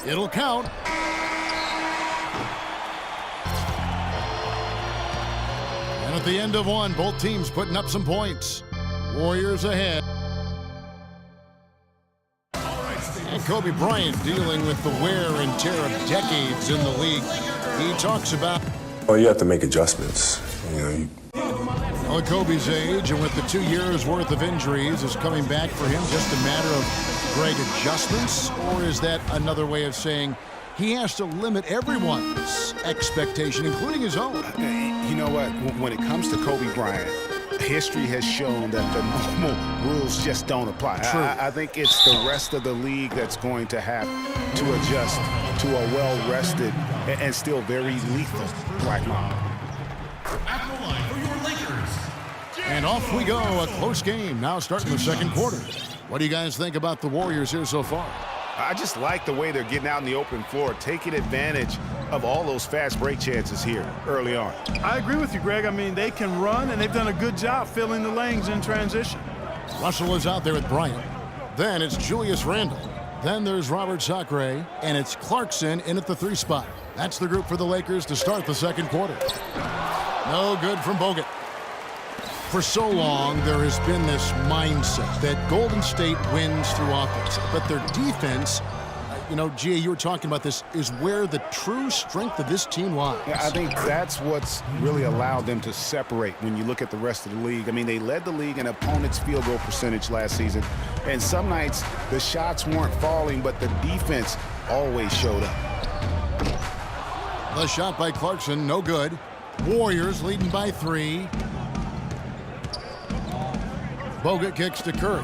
It'll count. And at the end of one, both teams putting up some points. Warriors ahead. And Kobe Bryant dealing with the wear and tear of decades in the league. He talks about... Well, you have to make adjustments. Well, at Kobe's age, and with the 2 years' worth of injuries, is coming back for him just a matter of great adjustments? Or is that another way of saying he has to limit everyone's expectation, including his own? You know what? When it comes to Kobe Bryant, history has shown that the normal rules just don't apply. I think it's the rest of the league that's going to have to adjust to a well-rested and still very lethal Black Mamba. And off we go, a close game now starting the second quarter. What do you guys think about the Warriors here so far? I just like the way they're getting out in the open floor, taking advantage of all those fast break chances here early on. I agree with you, Greg. I mean, they can run, and they've done a good job filling the lanes in transition. Russell is out there with Bryant. Then it's Julius Randle. Then there's Robert Sacre, and it's Clarkson in at the 3 spot. That's the group for the Lakers to start the second quarter. No good from Bogut. For so long, there has been this mindset that Golden State wins through offense, but their defense, you know, Gia, you were talking about this, is where the true strength of this team lies. Yeah, I think that's what's really allowed them to separate when you look at the rest of the league. I mean, they led the league in opponents' field goal percentage last season, and some nights the shots weren't falling, but the defense always showed up. The shot by Clarkson, no good. Warriors leading by 3. Bogut kicks to Curry.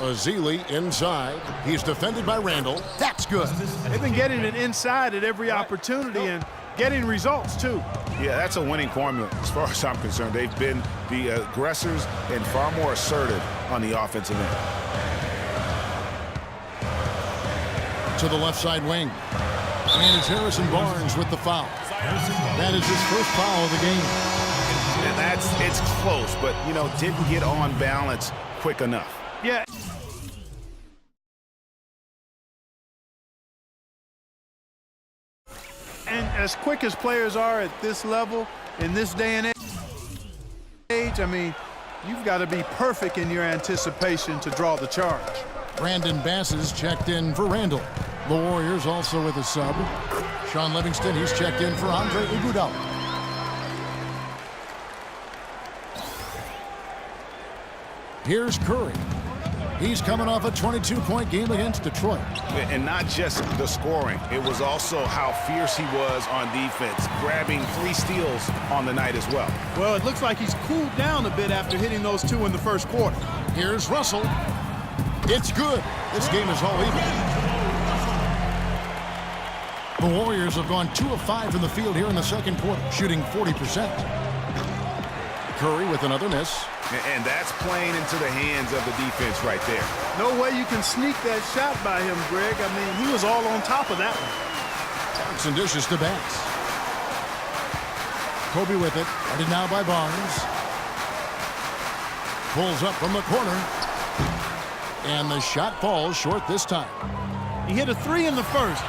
Azili inside. He's defended by Randle. That's good. They've been getting it inside at every opportunity and getting results, too. Yeah, that's a winning formula as far as I'm concerned. They've been the aggressors and far more assertive on the offensive end. To the left side wing. And it's Harrison Barnes with the foul. That is his first foul of the game. And it's close, but, you know, didn't get on balance quick enough. Yeah. And as quick as players are at this level, in this day and age, I mean, you've got to be perfect in your anticipation to draw the charge. Brandon Bass is checked in for Randle. The Warriors also with a sub. Sean Livingston, he's checked in for Andre Iguodala. Here's Curry. He's coming off a 22-point game against Detroit. And not just the scoring. It was also how fierce he was on defense, grabbing 3 steals on the night as well. Well, it looks like he's cooled down a bit after hitting those 2 in the first quarter. Here's Russell. It's good. This game is all even. The Warriors have gone 2 of 5 from the field here in the second quarter, shooting 40%. Curry with another miss. And that's playing into the hands of the defense right there. No way you can sneak that shot by him, Greg. I mean, he was all on top of that one. Clarkson dishes to Bass. Kobe with it. Guarded now by Barnes. Pulls up from the corner. And the shot falls short this time. He hit a 3 in the first,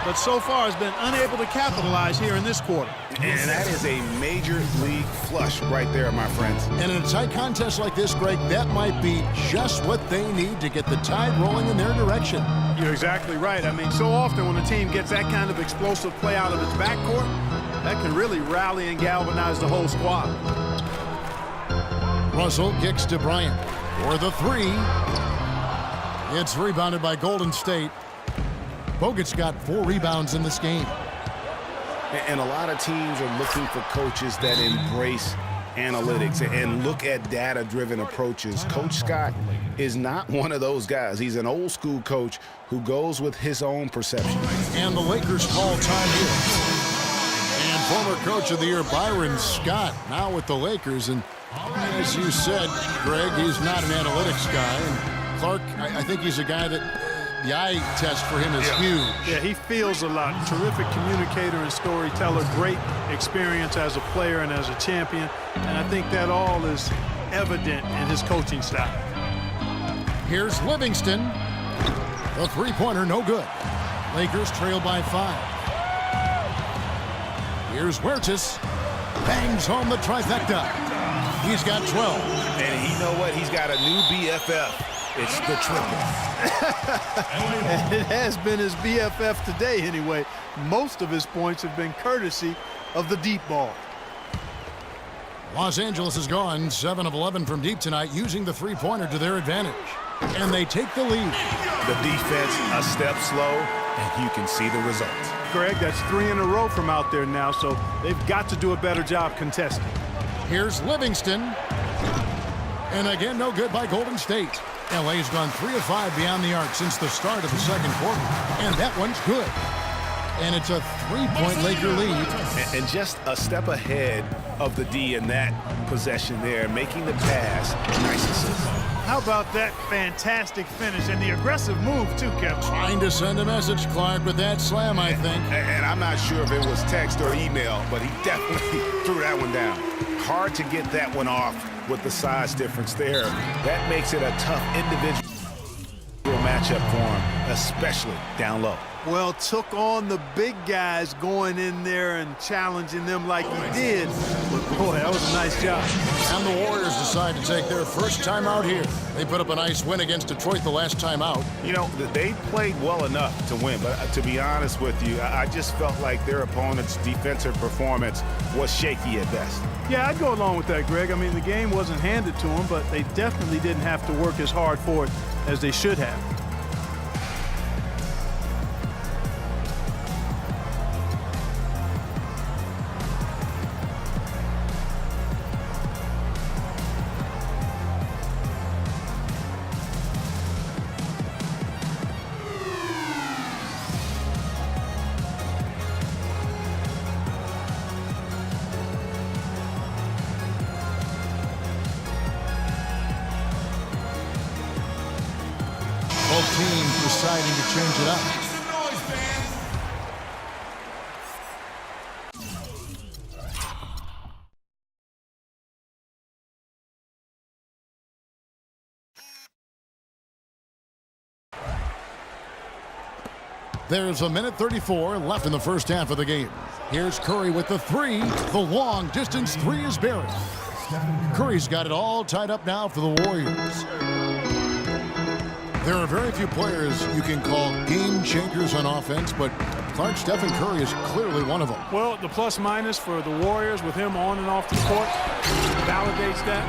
but so far has been unable to capitalize here in this quarter. And that is a major league flush right there, my friends. And in a tight contest like this, Greg, that might be just what they need to get the tide rolling in their direction. You're exactly right. I mean, so often when a team gets that kind of explosive play out of its backcourt, that can really rally and galvanize the whole squad. Russell kicks to Bryant for the 3. It's rebounded by Golden State. Bogut's got 4 rebounds in this game. And a lot of teams are looking for coaches that embrace analytics and look at data-driven approaches. Coach Scott is not one of those guys. He's an old-school coach who goes with his own perception. And the Lakers call time here. And former coach of the year, Byron Scott, now with the Lakers. And as you said, Greg, he's not an analytics guy. And Clark, I think he's a guy that the eye test for him is huge. Yeah, he feels a lot. Terrific communicator and storyteller. Great experience as a player and as a champion. And I think that all is evident in his coaching style. Here's Livingston. The three-pointer, no good. Lakers trail by 5. Here's Huertas. Bangs home the trifecta. He's got 12. And you know what? He's got a new BFF. It's the triple. And it has been his BFF today anyway. Most of his points have been courtesy of the deep ball. Los Angeles has gone 7 of 11 from deep tonight, using the three-pointer to their advantage. And they take the lead. The defense a step slow, and you can see the results. Greg, that's 3 in a row from out there now, so they've got to do a better job contesting. Here's Livingston. And again, no good by Golden State. LA's gone 3 of 5 beyond the arc since the start of the second quarter. And that one's good. And it's a 3-point Laker lead. And just a step ahead of the D in that possession there, making the pass. Nice assist. How about that fantastic finish and the aggressive move, too, Kevin? Trying to send a message, Clark, with that slam, I think. And I'm not sure if it was text or email, but he definitely threw that one down. Hard to get that one off with the size difference there. That makes it a tough individual matchup for him, especially down low. Well, took on the big guys going in there and challenging them like he did. But boy, that was a nice job. And the Warriors decide to take their first time out here. They put up a nice win against Detroit the last time out. You know, they played well enough to win, but to be honest with you, I just felt like their opponent's defensive performance was shaky at best. Yeah, I'd go along with that, Greg. I mean, the game wasn't handed to them, but they definitely didn't have to work as hard for it as they should have. Both teams deciding to change it up. There's a minute 34 left in the first half of the game. Here's Curry with the three. The long distance three is buried. Curry's got it all tied up now for the Warriors. There are very few players you can call game changers on offense, but Clark, Stephen Curry is clearly one of them. Well, the plus-minus for the Warriors with him on and off the court validates that.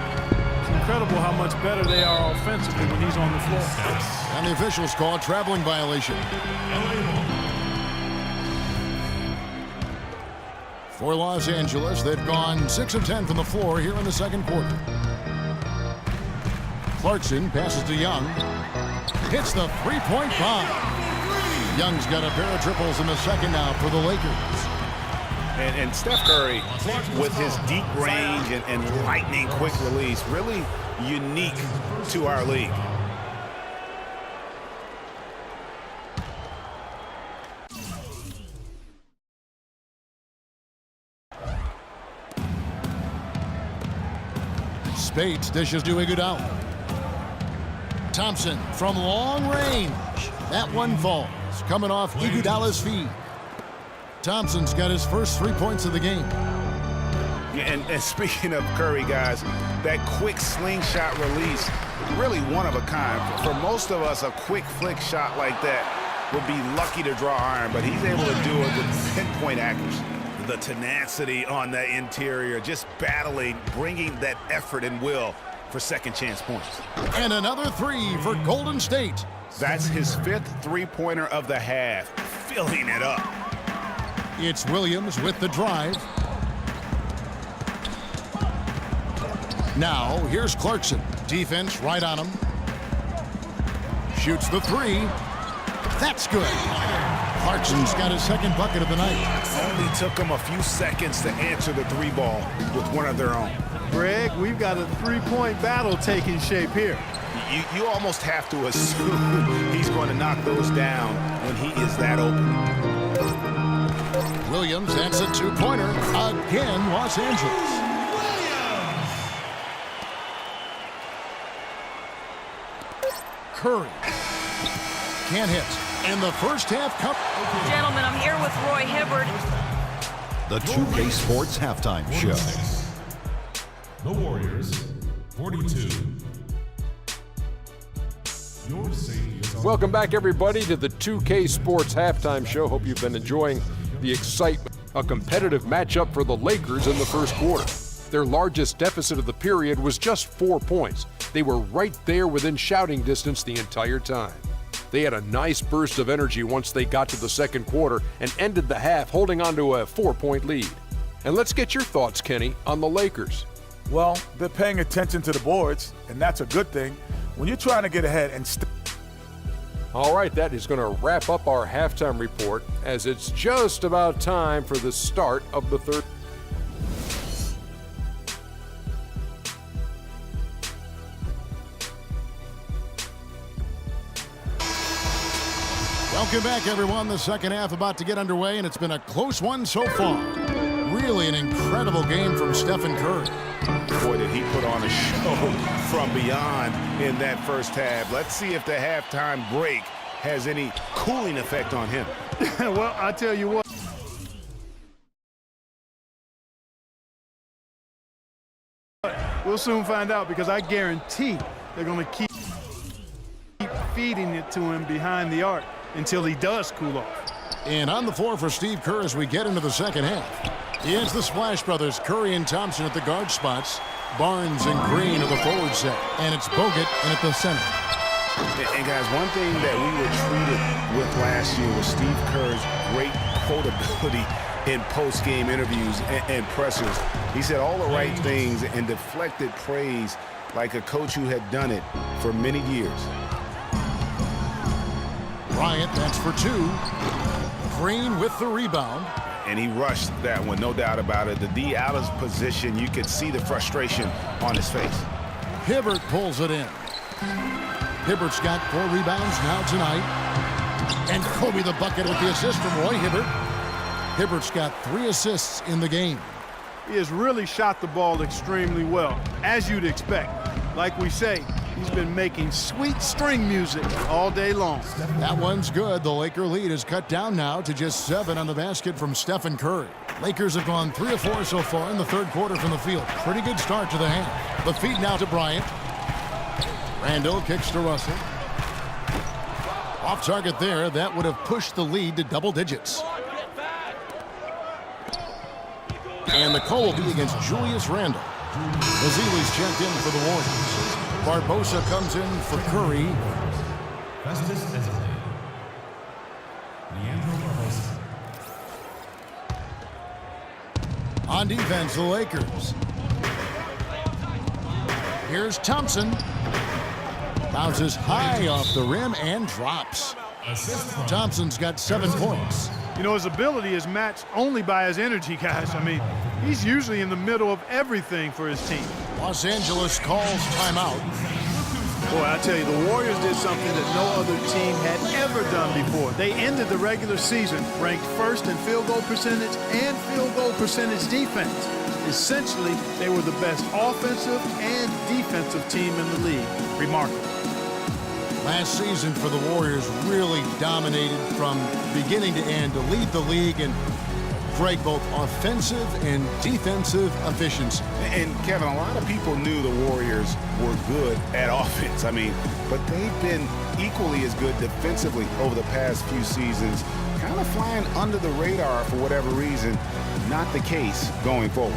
It's incredible how much better they are offensively when he's on the floor. And the officials call a traveling violation. For Los Angeles, they've gone 6 of 10 from the floor here in the second quarter. Clarkson passes to Young. Hits the three-point bomb. Young's got a pair of triples in the second now for the Lakers. And Steph Curry, with his deep range and lightning quick release, really unique to our league. Speights dishes to Iguodala. Thompson from long range. That one falls. Coming off Iguodala's feet. Thompson's got his first 3 points of the game. And speaking of Curry, guys, that quick slingshot release, really one of a kind. For most of us, a quick flick shot like that would be lucky to draw iron, but he's able to do it with pinpoint accuracy. The tenacity on the interior, just battling, bringing that effort and will for second chance points. And another three for Golden State. That's his 5th three-pointer of the half, filling it up. It's Williams with the drive. Now, here's Clarkson. Defense right on him. Shoots the three. That's good. Clarkson's got his second bucket of the night. Only took him a few seconds to answer the three ball with one of their own. Greg, we've got a three-point battle taking shape here. You almost have to assume he's going to knock those down when he is that open. Williams, that's a two-pointer. Again, Los Angeles. Curry. can't hit. And the first half Gentlemen, I'm here with Roy Hibbert. The 2K Sports Halftime Show. The Warriors, 42. Your safety is on. Welcome back, everybody, to the 2K Sports Halftime Show. Hope you've been enjoying the excitement. A competitive matchup for the Lakers in the first quarter. Their largest deficit of the period was just 4 points. They were right there within shouting distance the entire time. They had a nice burst of energy once they got to the second quarter and ended the half holding on to a 4-point lead. And let's get your thoughts, Kenny, on the Lakers. Well, they're paying attention to the boards, and that's a good thing. When you're trying to get ahead and All right, that is going to wrap up our halftime report as it's just about time for the start of the third. Welcome back, everyone. The second half about to get underway, and it's been a close one so far. Really an incredible game from Stephen Curry. Boy, did he put on a show from beyond in that first half. Let's see if the halftime break has any cooling effect on him. Well, I tell you what. We'll soon find out, because I guarantee they're going to keep feeding it to him behind the arc until he does cool off. And on the floor for Steve Kerr as we get into the second half. It's the Splash Brothers, Curry and Thompson at the guard spots. Barnes and Green at the forward set. And it's Bogut in at the center. And guys, one thing that we were treated with last year was Steve Kerr's great quotability in post-game interviews and pressers. He said all the right things and deflected praise like a coach who had done it for many years. Bryant, that's for two. Green with the rebound. And he rushed that one, no doubt about it. The D out of position, you could see the frustration on his face. Hibbert pulls it in. Hibbert's got 4 rebounds now tonight. And Kobe the bucket with the assist from Roy Hibbert. Hibbert's got 3 assists in the game. He has really shot the ball extremely well, as you'd expect. Like we say, he's been making sweet string music all day long. That one's good. The Laker lead is cut down now to just 7 on the basket from Stephen Curry. Lakers have gone 3 of 4 so far in the third quarter from the field. Pretty good start to the half. The feed now to Bryant. Randall kicks to Russell. Off target there. That would have pushed the lead to double digits. And the call will be against Julius Randle. Mazzili's checked in for the Warriors. Barbosa comes in for Curry. Festus Ezeli. Leandro Barbosa. On defense, the Lakers. Here's Thompson. Bounces high off the rim and drops. Thompson's got 7 points. You know, his ability is matched only by his energy, guys. I mean, he's usually in the middle of everything for his team. Los Angeles calls timeout. Boy, I tell you, the Warriors did something that no other team had ever done before. They ended the regular season ranked first in field goal percentage and field goal percentage defense. Essentially, they were the best offensive and defensive team in the league. Remarkable. Last season for the Warriors really dominated from beginning to end to lead the league in both offensive and defensive efficiency. And Kevin, a lot of people knew the Warriors were good at offense. I mean, but they've been equally as good defensively over the past few seasons, kind of flying under the radar for whatever reason. Not the case going forward.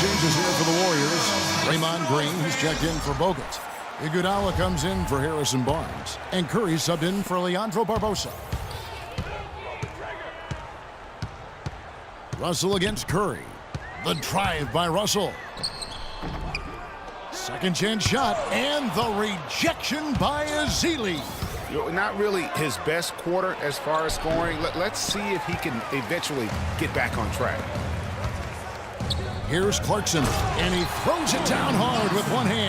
Changes here for the Warriors. Draymond Green, who's checked in for Bogut. Iguodala comes in for Harrison Barnes. And Curry subbed in for Leandro Barbosa. Russell against Curry. The drive by Russell. Second chance shot, and the rejection by Ezeli. Not really his best quarter as far as scoring. Let's see if he can eventually get back on track. Here's Clarkson, and he throws it down hard with one hand.